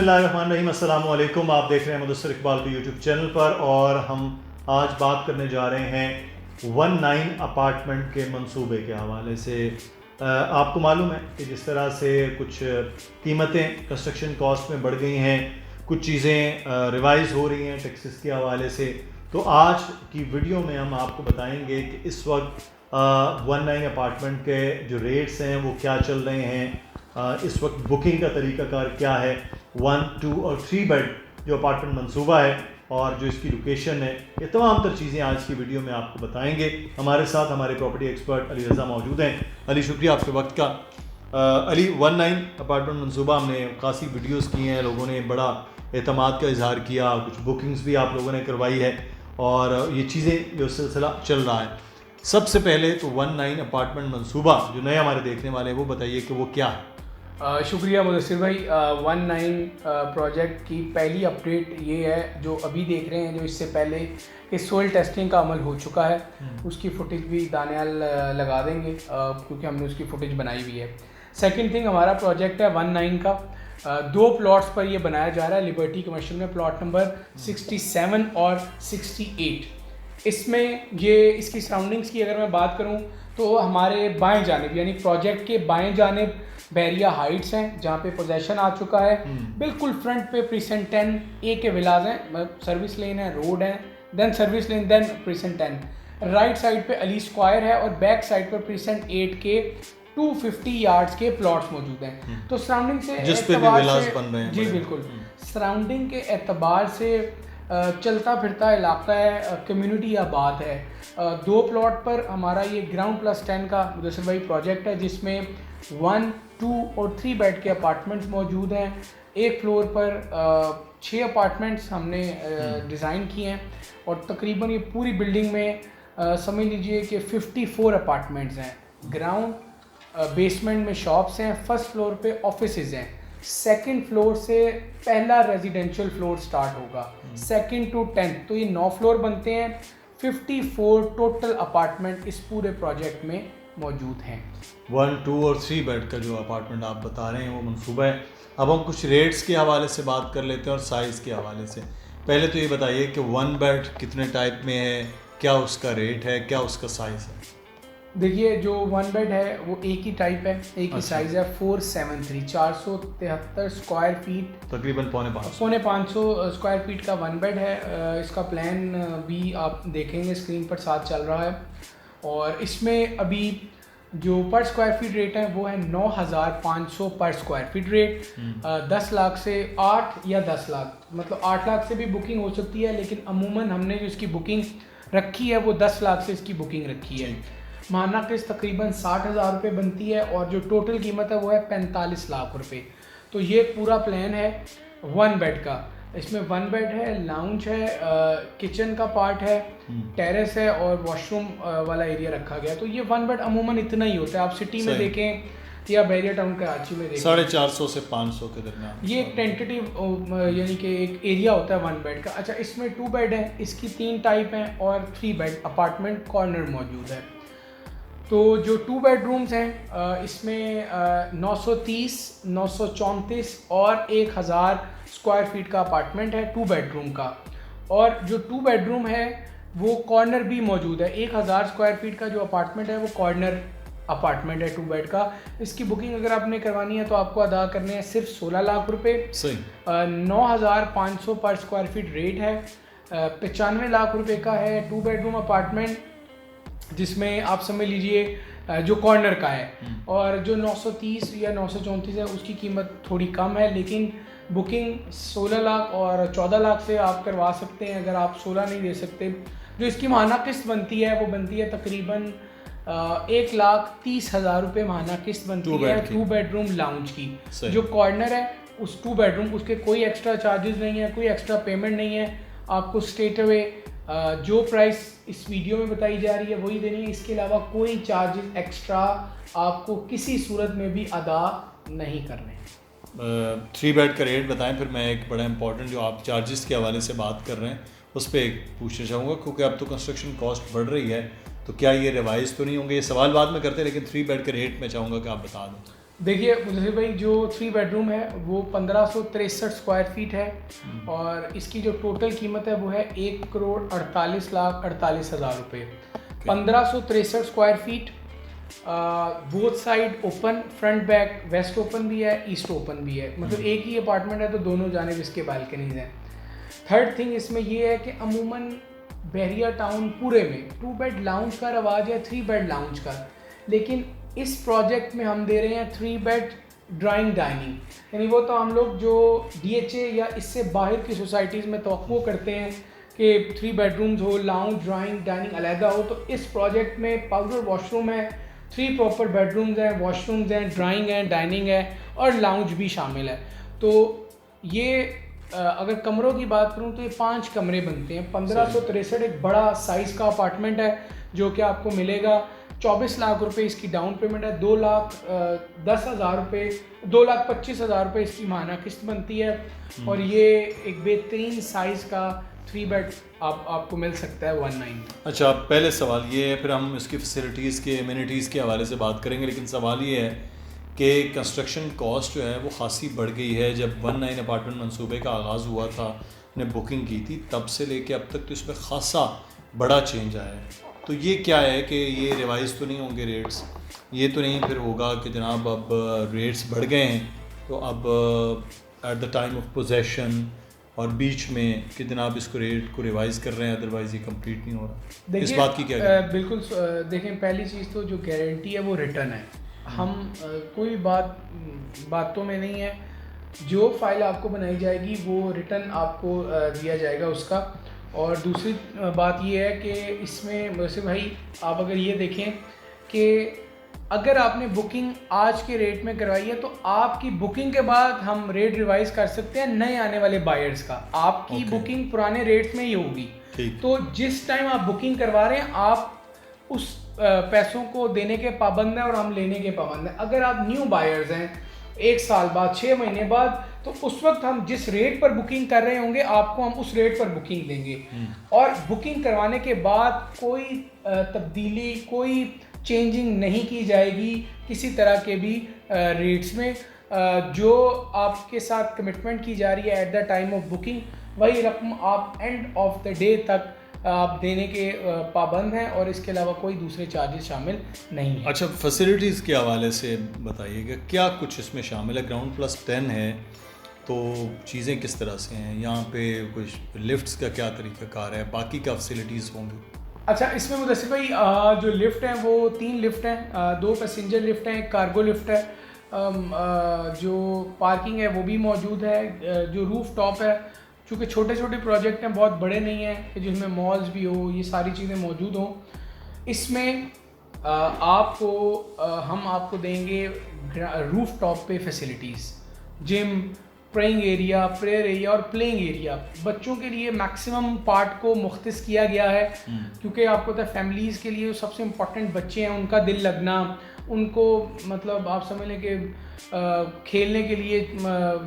बिस्मिल्लाहिर्रहमानिर्रहीम, अस्सलामु अलैकुम। आप देख रहे हैं मुदस्सिर इकबाल के यूट्यूब चैनल पर और हम आज बात करने जा रहे हैं 19 अपार्टमेंट के मंसूबे के हवाले से। आपको मालूम है कि जिस तरह से कुछ कीमतें कंस्ट्रक्शन कॉस्ट में बढ़ गई हैं, कुछ चीज़ें रिवाइज़ हो रही हैं टैक्सेस के हवाले से, तो आज की वीडियो में हम आपको बताएंगे कि इस वक्त 19 अपार्टमेंट के जो रेट्स हैं वो क्या चल रहे हैं, इस वक्त बुकिंग का तरीक़ाकार क्या है, 1, 2 और 3 बेड जो अपार्टमेंट मंसूबा है और जो इसकी लोकेशन है, ये तमाम तर चीज़ें आज की वीडियो में आपको बताएंगे। हमारे साथ हमारे प्रॉपर्टी एक्सपर्ट अली रज़ा मौजूद हैं। अली, शुक्रिया आपके वक्त का। अली, 19 अपार्टमेंट मंसूबा हमने खासी वीडियोस की हैं, लोगों ने बड़ा एतमाद का इजहार किया, कुछ बुकिंग्स भी आप लोगों ने करवाई है और ये चीज़ें जो सिलसिला चल रहा है। सबसे पहले तो 19 अपार्टमेंट मंसूबा जो नए हमारे देखने वाले हैं वो बताइए कि वो क्या है। शुक्रिया मुदस्सिर भाई। 19 प्रोजेक्ट की पहली अपडेट ये है जो अभी देख रहे हैं, जो इससे पहले इस सोइल टेस्टिंग का अमल हो चुका है, उसकी फुटेज भी दानियाल लगा देंगे क्योंकि हमने उसकी फुटेज बनाई हुई है। सेकंड थिंग, हमारा प्रोजेक्ट है 19 का, 2 प्लॉट्स पर ये बनाया जा रहा है। लिबर्टी कमर्शियल में प्लॉट नंबर 67 और 68। इसमें ये इसकी सराउंडिंग्स की अगर मैं बात करूँ तो हमारे बाएं जानिब यानी प्रोजेक्ट के बाएं जानिब बैरिया हाइट्स हैं जहाँ पे पोजेशन आ चुका है। बिल्कुल फ्रंट पे प्रीसेंट 10A के विलाज हैं, सर्विस लेन है, रोड है, then service lane, then present 10। Right side पे अली स्क्वायर है और बैक साइड पर प्रीसेंट 8 के 250 यार्ड्स के प्लॉट्स मौजूद हैं। तो सराउंडिंग से जिस पे भी विलाज बन रहे हैं, जी बिल्कुल, सराउंडिंग के एतबार से चलता फिरता इलाका है, कम्युनिटी आबाद है। 2 प्लॉट पर हमारा ये ग्राउंड प्लस 10 का मुदस्सिर भाई प्रोजेक्ट है जिसमें 1, 2 और 3 बेड के अपार्टमेंट्स मौजूद हैं। एक फ्लोर पर 6 अपार्टमेंट्स हमने डिज़ाइन किए हैं और तकरीबन ये पूरी बिल्डिंग में समझ लीजिए कि 54 अपार्टमेंट्स हैं। ग्राउंड बेसमेंट में शॉप्स हैं, फर्स्ट फ्लोर पे ऑफिसेज हैं, सेकंड फ्लोर से पहला रेजिडेंशियल फ्लोर स्टार्ट होगा, सेकंड टू 10th, तो ये 9 फ्लोर बनते हैं। 54 टोटल अपार्टमेंट इस पूरे प्रोजेक्ट में मौजूद हैं। 1, 2 और 3 बेड का जो अपार्टमेंट आप बता रहे हैं वो मंसूबा है। अब हम कुछ रेट्स के हवाले से बात कर लेते हैं और साइज़ के हवाले से। पहले तो ये बताइए कि 1 बेड कितने टाइप में है, क्या उसका रेट है, क्या उसका साइज़ है। देखिए, जो 1 बेड है वो एक ही टाइप है, एक ही साइज़ है, 473 473 स्क्वायर फीट, तकरीबन पौने 500 स्क्वायर फीट का 1 बेड है। इसका प्लान भी आप देखेंगे स्क्रीन पर साथ चल रहा है और इसमें अभी जो पर स्क्वायर फीट रेट है वो है 9,500 पर स्क्वायर फीट रेट। 10 लाख से 8 या 10 लाख, मतलब 8 लाख से भी बुकिंग हो सकती है, लेकिन अमूमन हमने जो इसकी बुकिंग रखी है वो 10 लाख से इसकी बुकिंग रखी है। माना किस्त तकरीबन 60,000 रुपये बनती है और जो टोटल कीमत है वो है 45 लाख रुपए। तो ये पूरा प्लान है 1 बेड का। इसमें 1 बेड है, लाउंज है, किचन का पार्ट है, टेरेस है और वॉशरूम वाला एरिया रखा गया। तो ये 1 बेड अमूमन इतना ही होता है। आप सिटी में देखें या बैरिया टाउन कराची में देखें 450 से 500 के दरमियान ये एक टेंटेटिव यानी कि एक एरिया होता है 1 बेड का। अच्छा, इसमें 2 बेड है, इसकी 3 टाइप हैं और 3 बेड अपार्टमेंट कॉर्नर मौजूद है। तो जो 2 बेडरूम्स हैं इसमें 930, 934 और 1000 स्क्वायर फीट का अपार्टमेंट है 2 बेडरूम का। और जो 2 बेडरूम है वो कॉर्नर भी मौजूद है। 1000 स्क्वायर फीट का जो अपार्टमेंट है वो कॉर्नर अपार्टमेंट है 2 बेड का। इसकी बुकिंग अगर आपने करवानी है तो आपको अदा करने हैं सिर्फ 16 लाख रुपए। 9,500 पर स्क्वायर फीट रेट है। 95 लाख रुपए का है 2 बेडरूम अपार्टमेंट, जिसमें आप समझ लीजिए जो कॉर्नर का है। और जो 930 या 934 है उसकी कीमत थोड़ी कम है, लेकिन बुकिंग 16 लाख और 14 लाख से आप करवा सकते हैं। अगर आप 16 नहीं दे सकते, जो इसकी माहाना किस्त बनती है वो बनती है तकरीबन 1,30,000 रुपये माहाना किस्त बनती है 2 बेडरूम लाउंज की। जो कॉर्नर है उस 2 बेडरूम, उसके कोई एक्स्ट्रा चार्जेस नहीं है, कोई एक्स्ट्रा पेमेंट नहीं है। आपको स्ट्रेट अवे जो प्राइस इस वीडियो में बताई जा रही है वही देनी है। इसके अलावा कोई चार्जेस एक्स्ट्रा आपको किसी सूरत में भी अदा नहीं करने। 3 बेड का रेट बताएं, फिर मैं एक बड़ा इंपॉर्टेंट जो आप चार्जेस के हवाले से बात कर रहे हैं उस पर एक पूछना चाहूँगा, क्योंकि अब तो कंस्ट्रक्शन कॉस्ट बढ़ रही है, तो क्या ये रिवाइज़ तो नहीं होंगे? ये सवाल बाद में करते हैं, लेकिन 3 बेड के रेट में चाहूँगा कि आप बता दें। देखिए मुझे भाई जो 3 बेडरूम है वो 1563 स्क्वायर फीट है और इसकी जो टोटल कीमत है वो है 1,48,48,00,000 रुपये। 1563 square feet, both side open, front back, waste open भी है, ईस्ट ओपन भी है, मतलब एक ही अपार्टमेंट है तो दोनों जानिब इसके बालकनीज हैं। थर्ड थिंग इसमें ये है कि अमूमन बहरिया टाउन पूरे में 2 बेड लाउंज का रवाज है, 3 बेड लाउंज का, लेकिन इस प्रोजेक्ट में हम दे रहे हैं 3 बेड ड्राइंग डाइनिंग। यानी वो तो हम लोग जो DHA या इससे बाहर की सोसाइटीज़ में तवक्को करते हैं कि 3 बेडरूम्स हो, लाउंज ड्राइंग डाइनिंग अलहदा हो, तो इस प्रोजेक्ट में पाउडर वॉशरूम है, 3 प्रॉपर बेडरूम्स हैं, वॉशरूम्स हैं, ड्राइंग है, डाइनिंग है और लाउंज भी शामिल है। तो ये अगर कमरों की बात करूं तो ये 5 कमरे बनते हैं। 1563 एक बड़ा साइज़ का अपार्टमेंट है जो कि आपको मिलेगा। 24 लाख रुपए इसकी डाउन पेमेंट है, 2,10,000 रुपये, 2,25,000 रुपये इसकी माहाना किस्त बनती है और ये एक बेहतरीन साइज़ का 3 बेड आपको मिल सकता है 19। अच्छा, पहले सवाल ये है, फिर हम इसकी फैसिलिटीज़ के एमिनिटीज़ के हवाले से बात करेंगे, लेकिन सवाल ये है कि कंस्ट्रक्शन कॉस्ट जो है वो खासी बढ़ गई है। जब 19 अपार्टमेंट मंसूबे का आगाज़ हुआ था, ने बुकिंग की थी, तब से लेके अब तक तो इसमें खासा बड़ा चेंज आया है। तो ये क्या है कि ये रिवाइज़ तो नहीं होंगे रेट्स? ये तो नहीं फिर होगा कि जनाब अब रेट्स बढ़ गए हैं तो अब at the time of possession और बीच में कि जनाब इसको रेट को रिवाइज़ कर रहे हैं, अदरवाइज़ ये कंप्लीट नहीं हो रहा? इस बात की क्या बिल्कुल देखें, पहली चीज़ तो जो गारंटी है वो रिटर्न है। हम कोई बातों में नहीं है, जो फाइल आपको बनाई जाएगी वो रिटर्न आपको दिया जाएगा उसका। और दूसरी बात ये है कि इसमें वैसे भाई आप अगर ये देखें कि अगर आपने बुकिंग आज के रेट में करवाई है तो आपकी बुकिंग के बाद हम रेट रिवाइज कर सकते हैं नए आने वाले बायर्स का। आपकी बुकिंग पुराने रेट्स में ही होगी, तो जिस टाइम आप बुकिंग करवा रहे हैं आप उस पैसों को देने के पाबंद हैं और हम लेने के पाबंद हैं। अगर आप न्यू बायर्स हैं 1 साल बाद, 6 महीने बाद, तो उस वक्त हम जिस रेट पर बुकिंग कर रहे होंगे आपको हम उस रेट पर बुकिंग देंगे और बुकिंग करवाने के बाद कोई तब्दीली, कोई चेंजिंग नहीं की जाएगी किसी तरह के भी रेट्स में। जो आपके साथ कमिटमेंट की जा रही है at the time of booking, वही रकम आप एंड ऑफ द डे तक आप देने के पाबंद हैं और इसके अलावा कोई दूसरे चार्जेस शामिल नहीं है। अच्छा, फैसिलिटीज़ के हवाले से बताइएगा, क्या कुछ इसमें शामिल है? ग्राउंड प्लस 10 है तो चीज़ें किस तरह से हैं? यहाँ पे कुछ लिफ्ट्स का क्या तरीक़ाकार है? बाकी क्या फैसिलिटीज़ होंगी? अच्छा, इसमें मुदस्सिर भाई जो लिफ्ट हैं वो 3 लिफ्ट हैं, 2 पैसेंजर लिफ्ट हैं, एक कार्गो लिफ्ट है। जो पार्किंग है वो भी मौजूद है। जो रूफ टॉप है, चूँकि छोटे छोटे प्रोजेक्ट हैं, बहुत बड़े नहीं हैं कि जिसमें मॉल्स भी हो, ये सारी चीज़ें मौजूद हों। इसमें हम आपको देंगे रूफ टॉप पे facilities, gym, praying area, prayer area और प्लेइंग एरिया। बच्चों के लिए मैक्सिमम पार्ट को मुख्तस किया गया है क्योंकि आपको पता है फैमिलीज़ के लिए सबसे इम्पॉर्टेंट बच्चे हैं, उनका दिल लगना, उनको मतलब आप समझ लें कि खेलने के लिए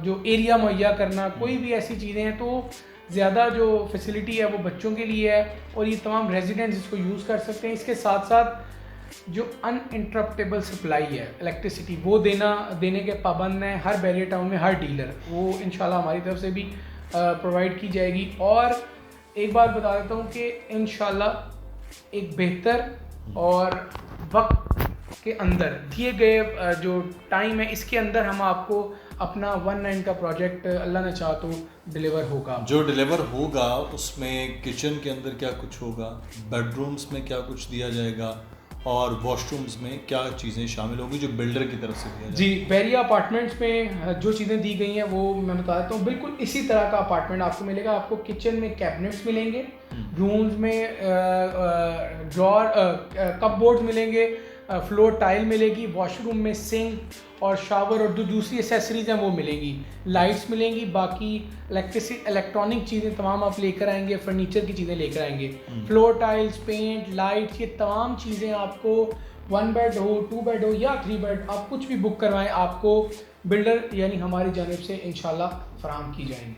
जो एरिया मुहैया करना, कोई भी ऐसी चीज़ें हैं तो ज़्यादा जो फैसिलिटी है वो बच्चों के लिए है और ये तमाम रेजिडेंट्स इसको यूज़ कर सकते हैं। इसके साथ साथ जो अनइंटरप्टेबल सप्लाई है इलेक्ट्रिसिटी, वो देने के पाबंद हैं हर बैरियर टाउन में हर डीलर, वो इंशाल्लाह हमारी तरफ से भी प्रोवाइड की जाएगी। और एक बात बता देता हूँ कि इंशाल्लाह एक बेहतर और वक्त के अंदर दिए गए जो टाइम है इसके अंदर हम आपको अपना 19 का प्रोजेक्ट अल्लाह ने चाहा तो डिलीवर होगा। जो डिलीवर होगा उसमें किचन के अंदर क्या कुछ होगा, बेडरूम्स में क्या कुछ दिया जाएगा और वॉशरूम्स में क्या चीज़ें शामिल होंगी जो बिल्डर की तरफ से दिया जाएगा? जी, बहरिया अपार्टमेंट्स में जो चीज़ें दी गई हैं वो मैं बता देता हूँ। बिल्कुल इसी तरह का अपार्टमेंट आपको मिलेगा। आपको किचन में कैबिनेट्स मिलेंगे, रूम्स में ड्रॉर कपबोर्ड मिलेंगे, फ्लोर टाइल मिलेगी, वॉशरूम में सिंक और शावर और जो दूसरी एसेसरीज हैं वो मिलेंगी, लाइट्स मिलेंगी, बाकी इलेक्ट्रॉनिक चीज़ें तमाम आप लेकर आएंगे, फर्नीचर की चीज़ें लेकर आएंगे, फ्लोर टाइल्स, पेंट, लाइट्स, ये तमाम चीज़ें आपको 1 बेड हो, 2 बेड हो या 3 बेड, आप कुछ भी बुक करवाएं आपको बिल्डर यानी हमारी जानिब से इंशाल्लाह फराहम की जाएंगी।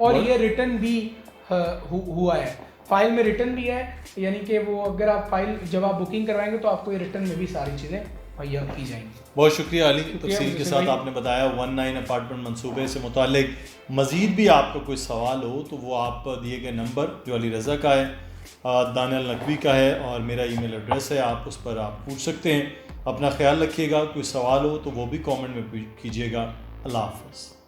और ये रिटर्न भी हुआ है, फाइल में रिटर्न भी है, यानी कि वो अगर आप फाइल जब आप बुकिंग करवाएंगे तो आपको ये रिटर्न में भी सारी चीज़ें मुहैया की जाएंगी। बहुत शुक्रिया अली, शुक्रिया तफसील के मुदस्सिर साथ भाई। आपने बताया। 19 अपार्टमेंट मंसूबे से मुतालिक मज़ीद भी आपका कोई सवाल हो तो वो आप दिए गए नंबर जो अली रज़ा का है, दानियाल नकवी का है और मेरा ईमेल एड्रेस है, आप उस पर आप पूछ सकते हैं। अपना ख्याल रखिएगा, कोई सवाल हो तो वो भी कमेंट में कीजिएगा। अल्लाह हाफ़िज़।